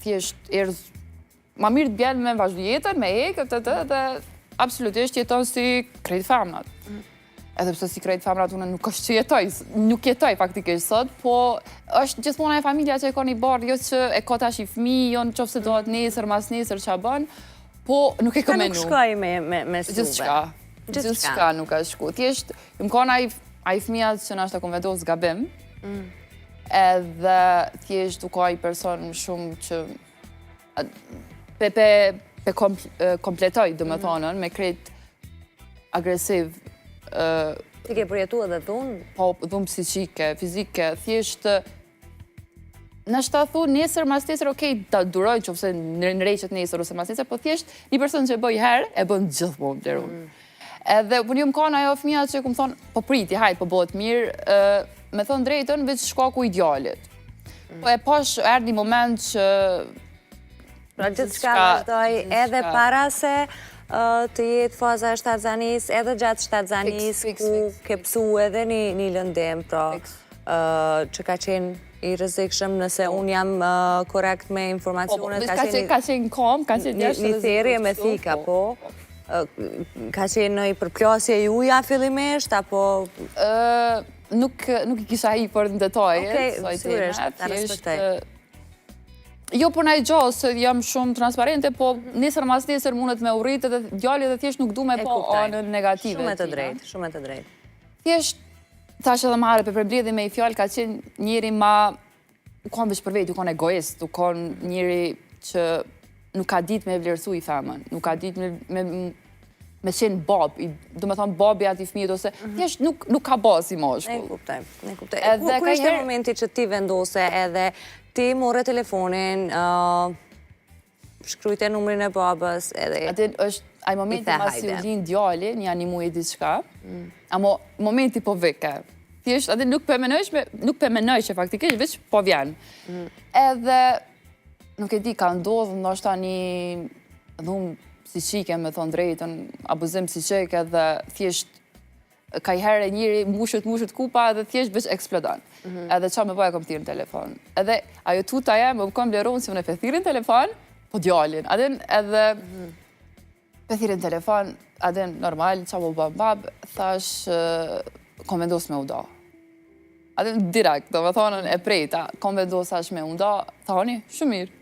thjesht ma mirë të bjen me vazhdu jetën, me hekë, dhe absolutisht jeton si krejt famrat. Edhe pse si krejt famrat unë nuk është që jetoj, nuk jetoj faktikisht sot, po është gjithmona e familja që e ka një bardh, jo që e ka tash i fëmijë, jo në qoftë se dohet nesër, mas nesër që a bën, po nuk e ka menu. Nuk shkoj me suve. Gjithçka nuk ka shku. Thjesht, më kanë ai fëmija që na është akon vendos gabim, edhe thjesht u ka ai person shumë që pe kompletoj, dhe më thonën, me krejt agresiv. Ti ke përjetu edhe dhunë? Po, dhunë psiqike, fizike, thjesht në shta thu nesër, mas nesër, okej, ta duroj që ofse në reqet nesër ose mas nesër, po thjesht një person që e bëj herë, e bën gjithmonë të runë. Edhe, po një më kanë ajo fëmija që ku më thonë, po priti, hajt, po bëhet mirë, me thonë drejtën, veç shkaku idealit. Po e pash, erë një moment që... Pra gjithë shka vazhdoj edhe para se të jetë faza e shtatzanis, edhe gjatë shtatzanis, ku ke pësu edhe një lëndim, pra që ka qenë i rrezikshëm nëse unë jam korrekt me informacionet. Ka qenë kom, ka qenë jashtë një therje me thika, po? Ka qenë në i përplasje juja fillimisht, apo... Nuk i kisha i për në detaje. Okej, sigurisht, ta respektoj. Jo për na i gjohë, se jam shumë transparente, po nesër mas nesër mundet me urrit edhe djali dhe thjesht nuk du me po anën negative. Shumë e të drejtë, shumë e të drejtë. Thjesht, thash edhe mare për përbledhi me i fjallë, ka qenë njëri ma... U konë veç për vetë, u konë egoist, u konë njëri që nuk ka dit me vlerësu i femën, nuk ka dit me qenë bab, du me thonë babi ati fëmijët, ose thjesht nuk ka bas i moshkull. Ne kuptaj. Kur ishte momenti që ti vendose edhe ti more telefonin, shkrujte numrin e babës edhe... Atin është, aj momenti mas si u linë djali, një animu i diçka, amo momenti po vike. Thjesht, atin nuk përmenoj që faktikisht, veç po vjen. Edhe, nuk e di, ka ndodhë, ndoshta një dhumë psiqike, me thonë drejtën, abuzim psiqike, dhe thjesht, ka i herë njëri mushët kupa edhe thjesht veç eksplodon. Edhe qa me bëja kom thirë në telefon. Edhe ajo tuta e më kom leronë si më në pe thirë në telefon, po djallin. Adin edhe pe thirë në telefon, adin normal, qa më bëjmë babë, thash kom vendos me uda. Adin direkt, do me thonën e prejta, kom vendos thash me uda, thani, shumë mirë.